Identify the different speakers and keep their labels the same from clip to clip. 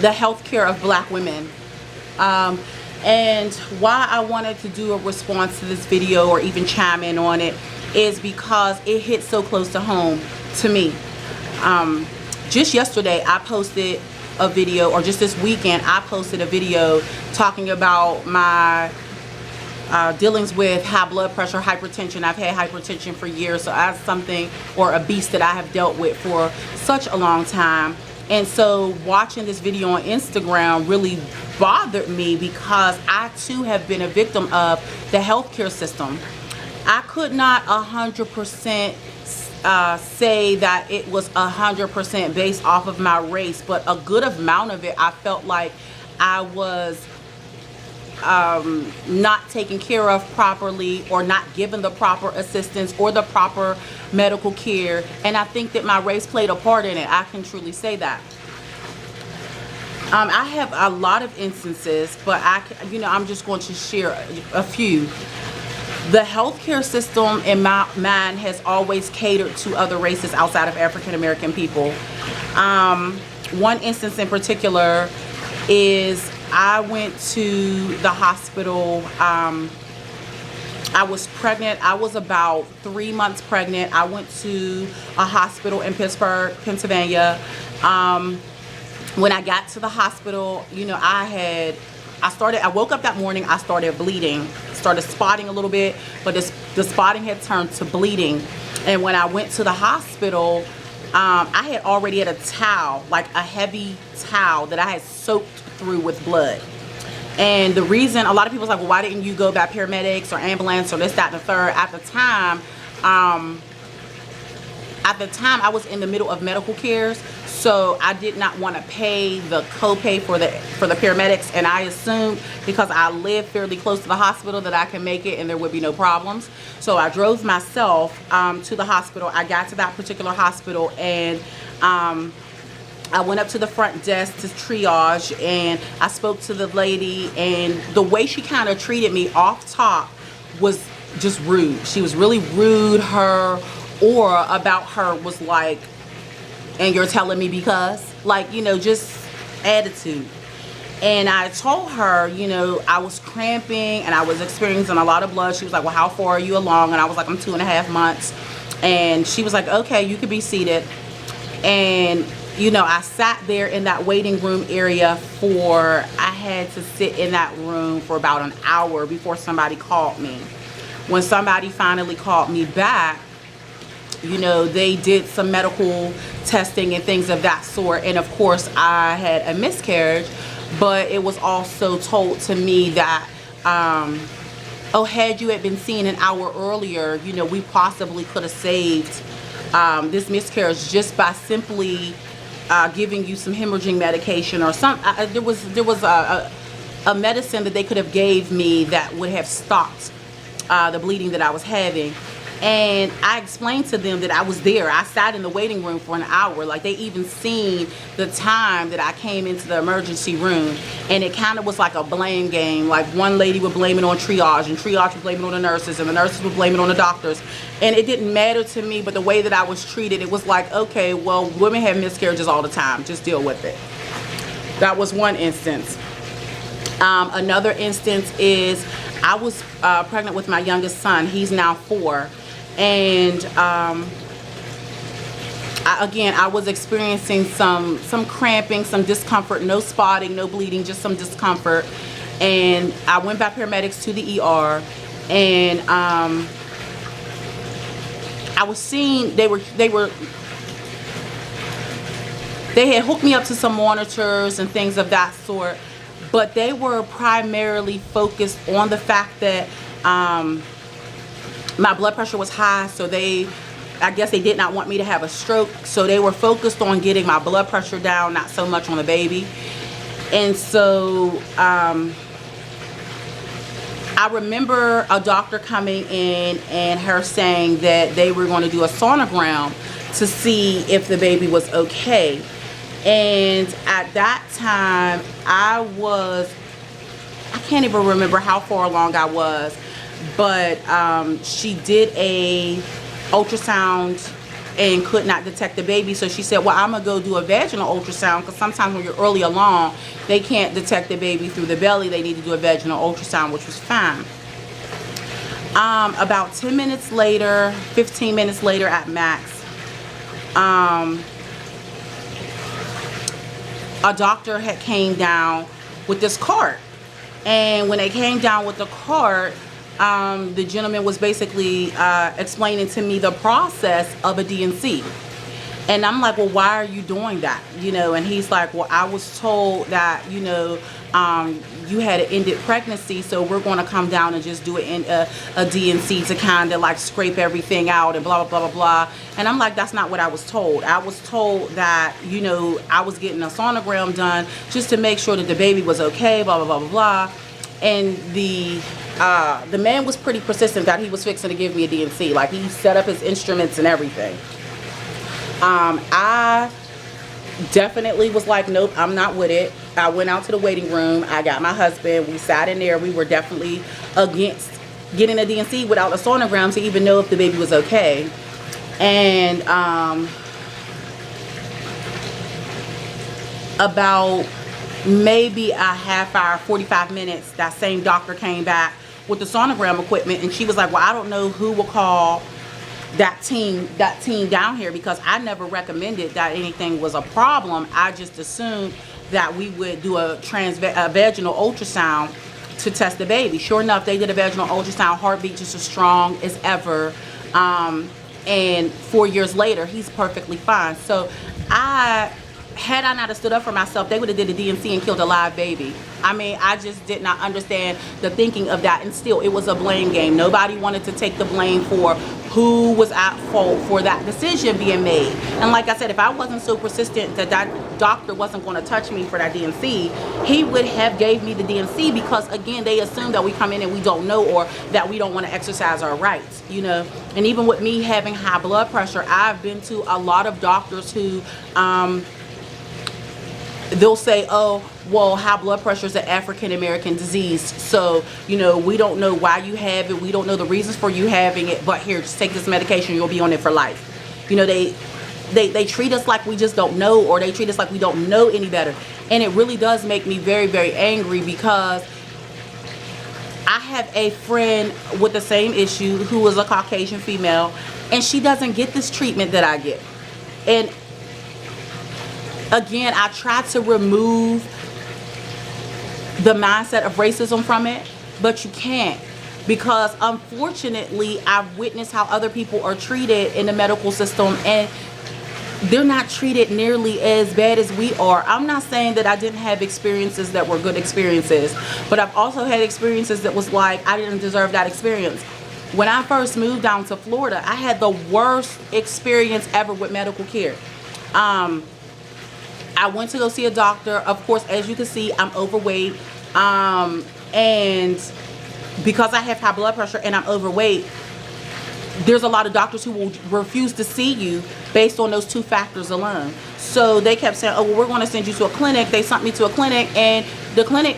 Speaker 1: the health care of black women. And why I wanted to do a response to this video or even chime in on it is because it hits so close to home to me. Just yesterday I posted a video, or just this weekend I posted a video talking about my dealings with high blood pressure, hypertension. I've had hypertension for years, so that's something, or a beast that I have dealt with for such a long time. And so watching this video on Instagram really bothered me because I too have been a victim of the healthcare system. I could not 100% say that it was 100% based off of my race, but a good amount of it I felt like I was not taken care of properly, or not given the proper assistance or the proper medical care. And I think that my race played a part in it. I can truly say that. I have a lot of instances, but I'm just going to share a few. The healthcare system in my mind has always catered to other races outside of African American people. One instance in particular is I went to the hospital. I was pregnant. I was about 3 months pregnant. I went to a hospital in Pittsburgh, Pennsylvania. When I got to the hospital, I woke up that morning, I started bleeding, started spotting a little bit, but the spotting had turned to bleeding. And when I went to the hospital, I had already had a towel, like a heavy towel that I had soaked through with blood. And the reason, a lot of people was like, well, why didn't you go by paramedics or ambulance or this, that, and the third? At the time I was in the middle of medical cares, so I did not want to pay the copay for the paramedics, and I assumed because I live fairly close to the hospital that I can make it and there would be no problems. So I drove myself to the hospital. I got to that particular hospital, and I went up to the front desk to triage, and I spoke to the lady, and the way she kind of treated me off top was just rude. She was really rude. Her aura about her was like, and you're telling me because? Like, just attitude. And I told her, I was cramping and I was experiencing a lot of blood. She was like, well, how far are you along? And I was like, I'm 2.5 months. And she was like, okay, you could be seated. And I sat there in that waiting room area I had to sit in that room for about an hour before somebody called me. When somebody finally called me back, they did some medical testing and things of that sort. And of course I had a miscarriage, but it was also told to me that, oh, had you had been seen an hour earlier, we possibly could have saved this miscarriage just by simply giving you some hemorrhaging medication or some. There was a medicine that they could have gave me that would have stopped the bleeding that I was having. And I explained to them that I was there. I sat in the waiting room for an hour. Like, they even seen the time that I came into the emergency room. And it kind of was like a blame game. Like, one lady would blame it on triage, and triage would blame it on the nurses, and the nurses would blame it on the doctors. And it didn't matter to me, but the way that I was treated, it was like, okay, well, women have miscarriages all the time. Just deal with it. That was one instance. Another instance is I was pregnant with my youngest son. He's now 4. And I was experiencing some cramping, some discomfort, no spotting, no bleeding, just some discomfort. And I went by paramedics to the ER, and I was seeing they had hooked me up to some monitors and things of that sort, but they were primarily focused on the fact that my blood pressure was high, so I guess they did not want me to have a stroke, so they were focused on getting my blood pressure down, not so much on the baby. And so I remember a doctor coming in and her saying that they were going to do a sonogram to see if the baby was okay. And at that time I can't even remember how far along I was, but she did a ultrasound and could not detect the baby. So she said, well, I'm gonna go do a vaginal ultrasound, because sometimes when you're early along, they can't detect the baby through the belly. They need to do a vaginal ultrasound, which was fine. About 10 minutes later, 15 minutes later at max, a doctor had came down with this cart. And when they came down with the cart, the gentleman was basically explaining to me the process of a DNC. And I'm like, well, why are you doing that? You know, and he's like, well, I was told that, you know, you had an ended pregnancy, so we're going to come down and just do it in a DNC to kind of like scrape everything out and blah, blah, blah, blah, blah. And I'm like, that's not what I was told. I was told that, you know, I was getting a sonogram done just to make sure that the baby was okay, blah, blah, blah, blah, blah. And the man was pretty persistent that he was fixing to give me a DNC. Like, he set up his instruments and everything. I definitely was like, nope, I'm not with it. I went out to the waiting room. I got my husband. We sat in there. We were definitely against getting a DNC without a sonogram to even know if the baby was okay. And about maybe a half hour, 45 minutes, that same doctor came back with the sonogram equipment, and she was like, well, I don't know who will call that team down here, because I never recommended that anything was a problem. I just assumed that we would do a vaginal ultrasound to test the baby. Sure enough, they did a vaginal ultrasound, heartbeat just as strong as ever, and 4 years later, he's perfectly fine. So had I not have stood up for myself, they would have did a DNC and killed a live baby. I mean, I just did not understand the thinking of that. And still, it was a blame game. Nobody wanted to take the blame for who was at fault for that decision being made. And like I said, if I wasn't so persistent that that doctor wasn't going to touch me for that DNC, he would have gave me the DNC, because again, they assume that we come in and we don't know, or that we don't want to exercise our rights, you know. And even with me having high blood pressure, I've been to a lot of doctors who they'll say, oh, well, high blood pressure is an African American disease, so, you know, we don't know why you have it, we don't know the reasons for you having it, but here, just take this medication, you'll be on it for life. You know, they treat us like we just don't know, or they treat us like we don't know any better. And it really does make me very, very angry, because I have a friend with the same issue who is a Caucasian female, and she doesn't get this treatment that I get. And again, I try to remove the mindset of racism from it, but you can't, because unfortunately I've witnessed how other people are treated in the medical system, and they're not treated nearly as bad as we are. I'm not saying that I didn't have experiences that were good experiences, but I've also had experiences that was like, I didn't deserve that experience. When I first moved down to Florida, I had the worst experience ever with medical care. I went to go see a doctor. Of course, as you can see, I'm overweight. And because I have high blood pressure and I'm overweight, there's a lot of doctors who will refuse to see you based on those two factors alone. So they kept saying, oh, well, we're going to send you to a clinic. They sent me to a clinic, and the clinic,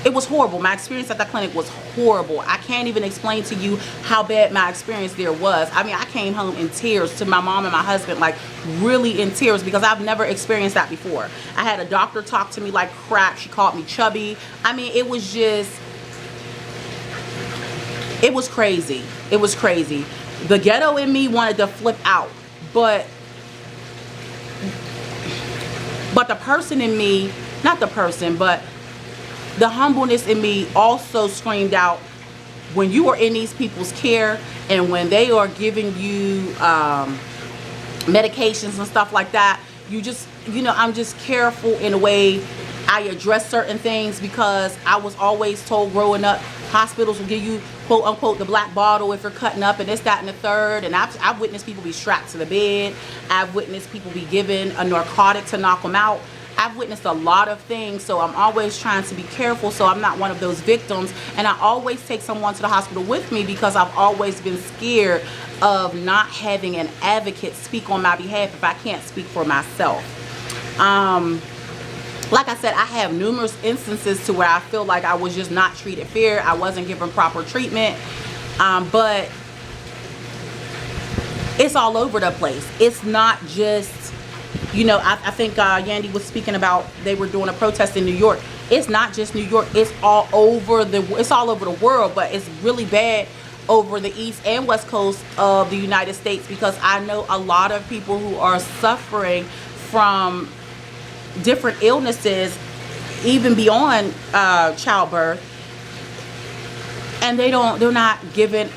Speaker 1: it was horrible. My experience at that clinic was horrible. I can't even explain to you how bad my experience there was. I mean, I came home in tears to my mom and my husband, like really in tears, because I've never experienced that before. I had a doctor talk to me like crap. She called me chubby. I mean, it was just, it was crazy. It was crazy. The ghetto in me wanted to flip out, but the person in me, not the person, but the humbleness in me also screamed out, when you are in these people's care and when they are giving you medications and stuff like that, you just, you know, I'm just careful in a way I address certain things, because I was always told growing up, hospitals will give you, quote unquote, the black bottle if you're cutting up, and this, that, and the third. And I've witnessed people be strapped to the bed. I've witnessed people be given a narcotic to knock them out. I've witnessed a lot of things, so I'm always trying to be careful so I'm not one of those victims. And I always take someone to the hospital with me, because I've always been scared of not having an advocate speak on my behalf if I can't speak for myself. Like I said, I have numerous instances to where I feel like I was just not treated fair. I wasn't given proper treatment. But It's all over the place. It's not just, you know, I think Yandy was speaking about, they were doing a protest in New York. It's not just New York. It's all over the world, but it's really bad over the East and West Coast of the United States, because I know a lot of people who are suffering from different illnesses, even beyond childbirth, and they're not given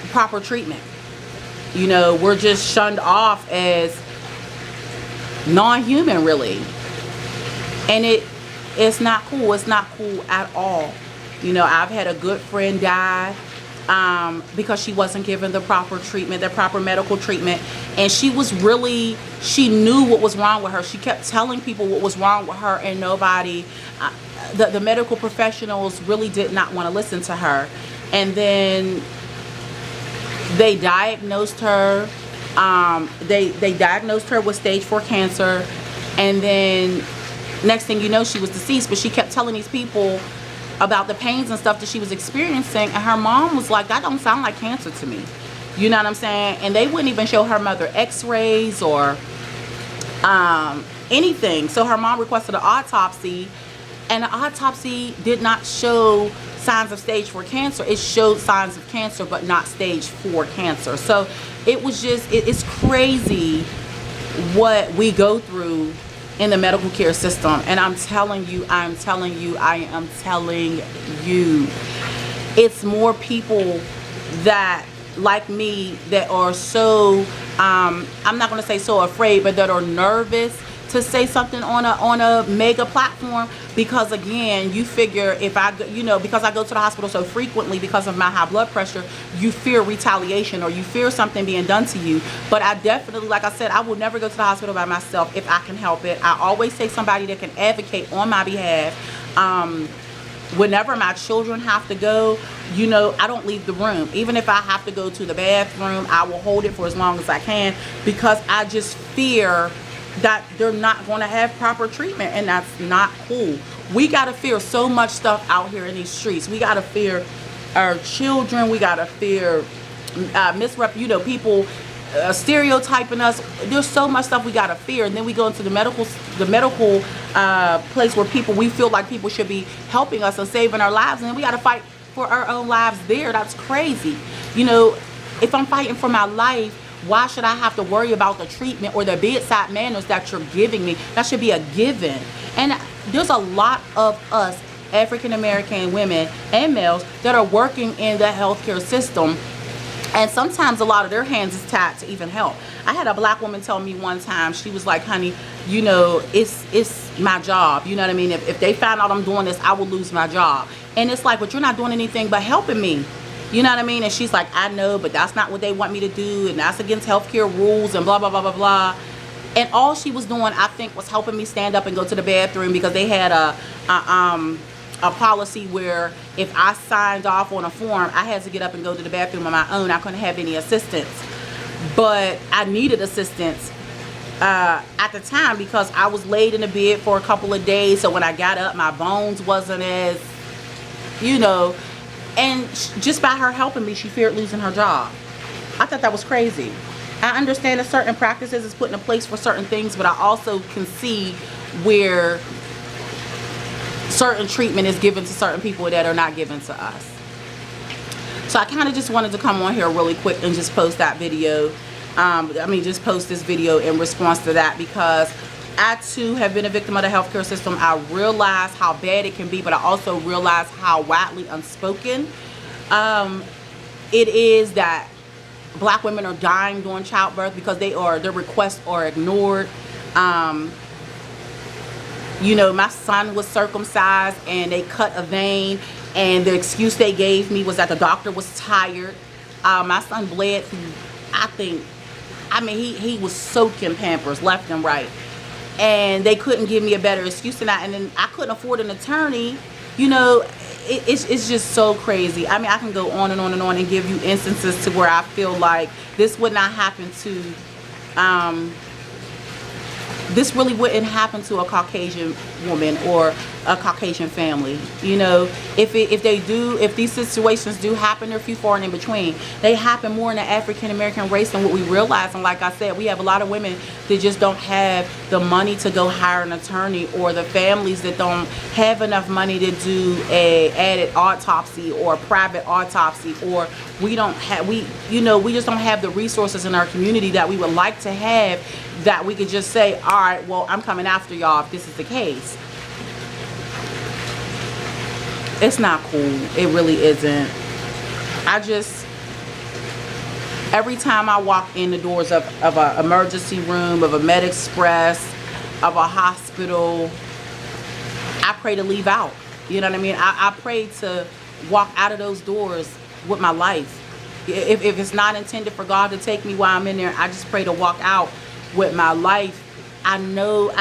Speaker 1: proper treatment. You know, we're just shunned off as non-human, really, and it's not cool. It's not cool at all. You know, I've had a good friend die because she wasn't given the proper treatment, the proper medical treatment, and she knew what was wrong with her. She kept telling people what was wrong with her, and nobody, the medical professionals really did not want to listen to her. And then they diagnosed her. They diagnosed her with stage 4 cancer, and then next thing you know, she was deceased. But she kept telling these people about the pains and stuff that she was experiencing, and her mom was like, that don't sound like cancer to me. You know what I'm saying? And they wouldn't even show her mother x-rays or anything. So her mom requested an autopsy, and the autopsy did not show signs of stage 4 cancer. It showed signs of cancer, but not stage 4 cancer. So it was just, it's crazy what we go through in the medical care system. And I'm telling you, it's more people that, like me, that are so, I'm not going to say so afraid, but that are nervous to say something on a mega platform, because again, you figure if I, you know, because I go to the hospital so frequently because of my high blood pressure, you fear retaliation or you fear something being done to you. But I definitely, like I said, I will never go to the hospital by myself if I can help it. I always take somebody that can advocate on my behalf. Whenever my children have to go, you know, I don't leave the room. Even if I have to go to the bathroom, I will hold it for as long as I can, because I just fear that they're not going to have proper treatment, and that's not cool. We got to fear so much stuff out here in these streets. We got to fear our children. We got to fear you know, people stereotyping us. There's so much stuff we got to fear, and then we go into the medical place where we feel like people should be helping us and saving our lives, and then we got to fight for our own lives there. That's crazy. You know, if I'm fighting for my life, why should I have to worry about the treatment or the bedside manners that you're giving me? That should be a given. And there's a lot of us African American women and males that are working in the healthcare system, and sometimes a lot of their hands is tied to even help. I had a black woman tell me one time, she was like, honey, you know, it's my job. You know what I mean? If they find out I'm doing this, I will lose my job. And it's like, but you're not doing anything but helping me. You know what I mean? And she's like, I know, but that's not what they want me to do, and that's against healthcare rules and blah, blah, blah, blah, blah. And all she was doing, I think, was helping me stand up and go to the bathroom, because they had a policy where if I signed off on a form, I had to get up and go to the bathroom on my own. I couldn't have any assistance. But I needed assistance at the time, because I was laid in the bed for a couple of days. So when I got up, my bones wasn't as, you know, and just by her helping me, she feared losing her job. I thought that was crazy. I understand that certain practices is put in place for certain things, but I also can see where certain treatment is given to certain people that are not given to us. So I kind of just wanted to come on here really quick and just post that video. Just post this video in response to that, because I too have been a victim of the healthcare system. I realize how bad it can be, but I also realize how widely unspoken it is that black women are dying during childbirth because their requests are ignored. You know, my son was circumcised and they cut a vein, and the excuse they gave me was that the doctor was tired. My son bled through, he was soaking Pampers left and right. And they couldn't give me a better excuse than that. And then I couldn't afford an attorney. You know, it's just so crazy. I mean, I can go on and on and on and give you instances to where I feel like this would not happen to, this really wouldn't happen to a Caucasian woman or a Caucasian family. You know, if these situations do happen, they're few far and in between. They happen more in the African American race than what we realize. And like I said, we have a lot of women that just don't have the money to go hire an attorney, or the families that don't have enough money to do a added autopsy or a private autopsy, or we just don't have the resources in our community that we would like to have, that we could just say, all right, well, I'm coming after y'all if this is the case. It's not cool. It really isn't. Every time I walk in the doors of an emergency room, of a Med Express, of a hospital, I pray to leave out. You know what I mean? I pray to walk out of those doors with my life. If it's not intended for God to take me while I'm in there, I just pray to walk out with my life. I know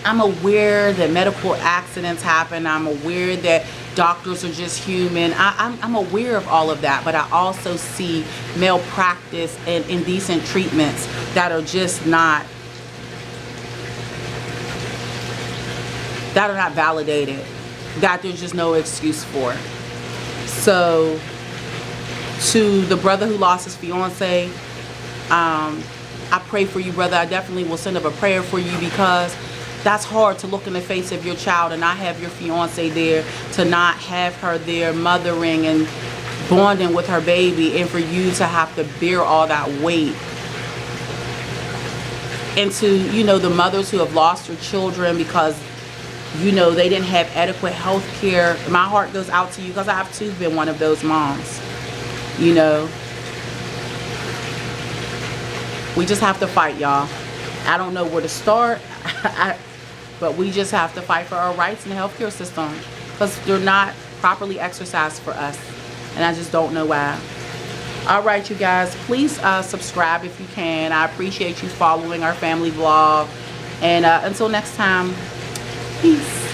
Speaker 1: I'm aware that medical accidents happen. I'm aware that doctors are just human. I'm aware of all of that, but I also see malpractice and indecent treatments that are just not validated, that there's just no excuse for. So to the brother who lost his fiance, I pray for you, brother. I definitely will send up a prayer for you, because that's hard to look in the face of your child and not have your fiance there, to not have her there mothering and bonding with her baby, and for you to have to bear all that weight. And to, the mothers who have lost their children because, they didn't have adequate health care. My heart goes out to you, because I've too been one of those moms. We just have to fight, y'all. I don't know where to start, but we just have to fight for our rights in the healthcare system, because they're not properly exercised for us, and I just don't know why. All right, you guys, please subscribe if you can. I appreciate you following our family vlog, and until next time, peace.